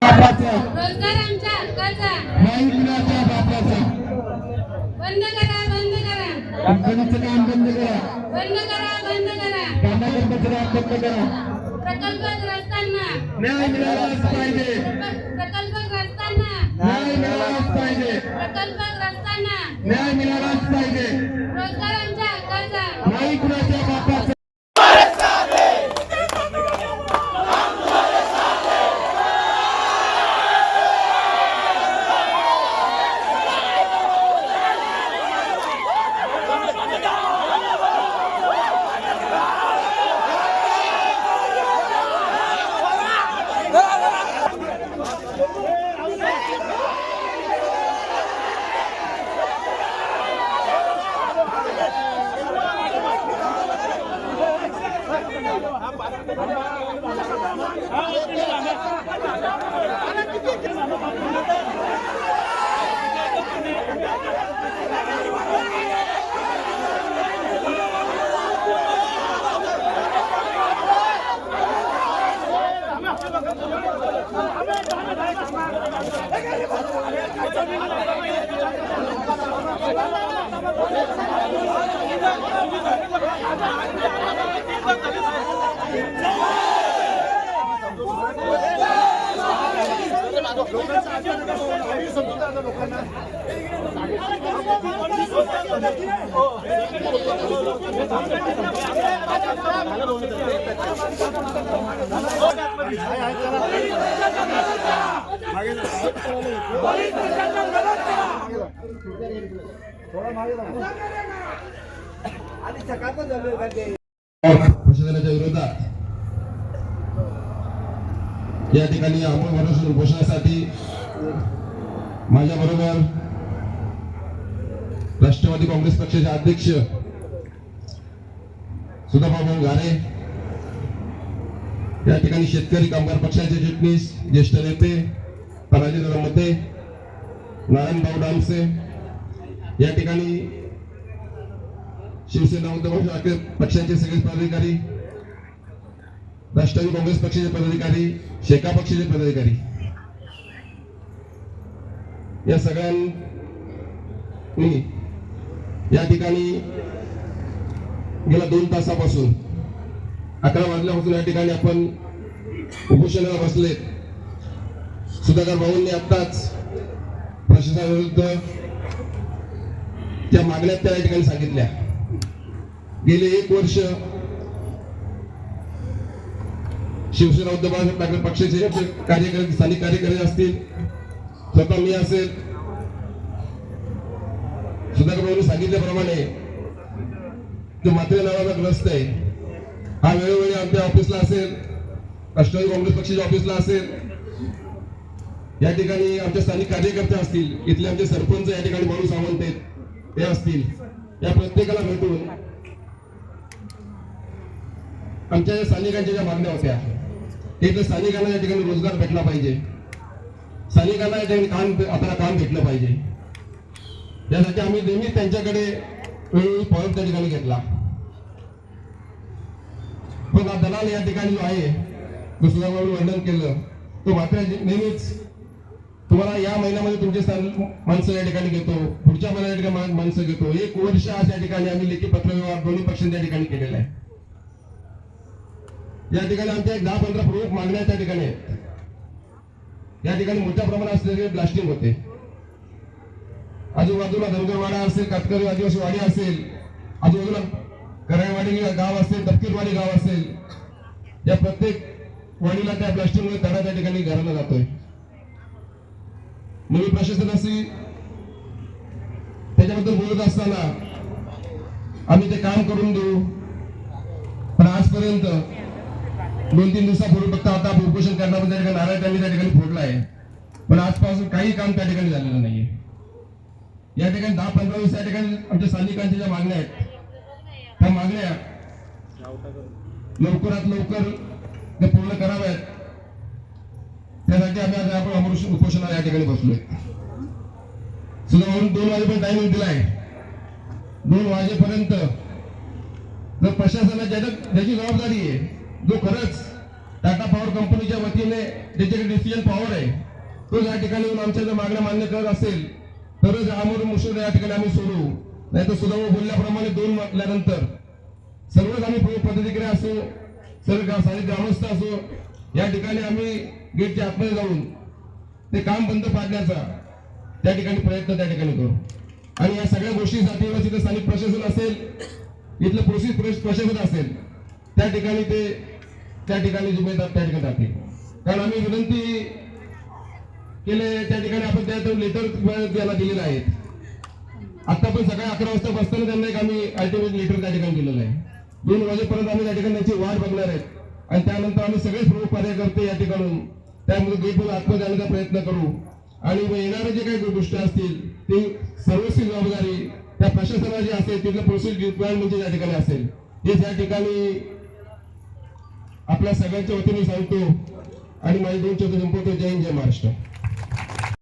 रोजगार आमच्या हक्काचा नाही कुणाच्या बापाचा बंद करा बंद करा कंपनीचं काम बंद करा बंद करा बंद करा कामाकरता बंद करा प्रकल्पग्रस्तांना न्याय मिळालाच पाहिजे प्रकल्पग्रस्तांना न्याय मिळालाच पाहिजे प्रकल्पग्रस्तांना न्याय मिळालाच पाहिजे रोजगार आमच्या हक्काचा नाही कुणाच्या बापाचा प्रशासनाच्या विरोधात या ठिकाणी अंमलबजावणी उपोषणासाठी माझ्या बरोबर राष्ट्रवादी काँग्रेस पक्षाचे अध्यक्ष सुधाभाऊ घारे, या ठिकाणी शेतकरी कामगार पक्षाचे चिटणीस ज्येष्ठ नेते तानाजीराव मध्ये, नारायणभाऊ डामसे, या ठिकाणी शिवसेना उद्धव ठाकरे पक्षाचे सगळे पदाधिकारी, राष्ट्रवादी काँग्रेस पक्षाचे पदाधिकारी, शेका पक्षाचे पदाधिकारी, या सगळ्यांनी या ठिकाणी गेल्या 2 तासापासून 11 वाजल्यापासून या ठिकाणी आपण उपोषणाला बसले. सुधाकर भाऊंनी आताच प्रशासनाविरुद्ध त्या मागण्या त्या ठिकाणी सांगितल्या. गेले 1 वर्ष शिवसेना उद्धव ठाकरे पक्षाचे कार्यकर्ते, स्थानिक कार्यकर्ते असतील, स्वतः मी असेल, सुधाकर भाऊंनी सांगितल्याप्रमाणे जो मात्रे नावाचा ग्रस्त आहे हा वेळोवेळी आमच्या ऑफिसला असेल, राष्ट्रवादी काँग्रेस पक्षाच्या ऑफिसला असेल, या ठिकाणी आमच्या स्थानिक कार्यकर्ते असतील, इथले आमचे सरपंच या ठिकाणी माणूस सावंत आहेत ते असतील, या प्रत्येकाला भेटून आमच्या स्थानिकांच्या ज्या मागण्या होत्या ते स्थानिकांना या ठिकाणी रोजगार भेटला पाहिजे, स्थानिकांना या ठिकाणी आपल्याला काम भेटलं पाहिजे, यासाठी आम्ही नेहमी त्यांच्याकडे वेळोवेळी फॉर्म त्या ठिकाणी घेतला. पण हा दलाल या ठिकाणी जो आहे, जो सुधाभाऊंनी वर्णन केलं, तो मात्र नेहमीच तुम्हाला या महिन्यामध्ये तुमचे माणसं या ठिकाणी घेतो, पुढच्या महिन्यात या ठिकाणी माणसं घेतो. 1 वर्ष आज या ठिकाणी आम्ही लेखी पत्रव्यवहार दोन्ही पक्षांच्या ठिकाणी केलेला आहे. या ठिकाणी आमच्या 10-15 प्रमुख मागण्या त्या ठिकाणी आहेत. या ठिकाणी मोठ्या प्रमाणात असलेले ब्लास्टिंग होते. आजूबाजूला धनगरवाडा असेल, कातकरी आदिवासी वाडी असेल, आजूबाजूला करायवाडी गाव असेल, तपकीरवाडी गाव असेल, या प्रत्येक वाडीला त्या ब्लास्टिंगमुळे तडा त्या ठिकाणी घराला जातोय. नवी प्रशासनाशी त्याच्याबद्दल बोलत असताना आम्ही ते काम करून देऊ, पण आजपर्यंत 2-3 दिवसापूर्वी फक्त आता उपोषण करण्यामध्ये त्या ठिकाणी नारळ त्यांनी त्या ठिकाणी फोडला आहे, पण आजपासून काही काम त्या ठिकाणी झालेलं नाहीये. या ठिकाणी 10-15 दिवस या ठिकाणी आमच्या स्थानिकांच्या ज्या मागण्या आहेत त्या मागण्या लवकरात लवकर ते पूर्ण कराव्यात, त्यासाठी आम्ही आज आपण उपोषणाला या ठिकाणी बसलोय. सुद्धा म्हणून 2 वाजेपर्यंत टाइमिंग दिलाय. 2 वाजेपर्यंत जर प्रशासनाची ज्याची जबाबदारी आहे, जो खरंच टाटा पॉवर कंपनीच्या वतीने ज्याच्याकडे डिसिजन पॉवर आहे तो या ठिकाणी येऊन आमच्या जर मागण्या मान्य करत असेल तरच आमोर मुश्किल या ठिकाणी आम्ही सोडू, नाही तर सुद्धा बोलल्याप्रमाणे 2 म्हटल्यानंतर सर्वच आम्ही पदाधिकारी असो, सर्व स्थानिक ग्रामस्थ असो, या ठिकाणी आम्ही गेटच्या आतमध्ये जाऊन ते काम बंद पाडण्याचा त्या ठिकाणी प्रयत्न त्या ठिकाणी करू. आणि या सगळ्या गोष्टीसाठी तिथे स्थानिक प्रशासन असेल, इथलं प्रशासन असेल, त्या ठिकाणी ते त्या ठिकाणी जिम्मेदार त्या ठिकाणी राहतील. कारण आम्ही विनंती केले त्या ठिकाणी आपण त्या लेटर त्याला दिलेलं आहे. आता पण सकाळी 11 वाजता बसताना त्यांना एक आम्ही अल्टिमेट लेटर त्या ठिकाणी दिलेलं आहे. 2 वाजेपर्यंत आम्ही त्या ठिकाणी त्याची वाट बघणार आहेत आणि त्यानंतर आम्ही सगळेच प्रमुख कार्यकर्ते या ठिकाणून त्यामध्ये गेटवर आतमध्ये जाण्याचा प्रयत्न करू. आणि येणारे जे काही गोष्टी असतील ते सर्वस्वी जबाबदारी त्या प्रशासनाची असेल, तिथलं प्रोसेस डिपार्टमेंटची त्या ठिकाणी असेल. हे त्या ठिकाणी आपल्या सगळ्यांच्या वतीने सांगतो आणि माझे 2 शब्द संपवतो. जय हिंद, जय महाराष्ट्र.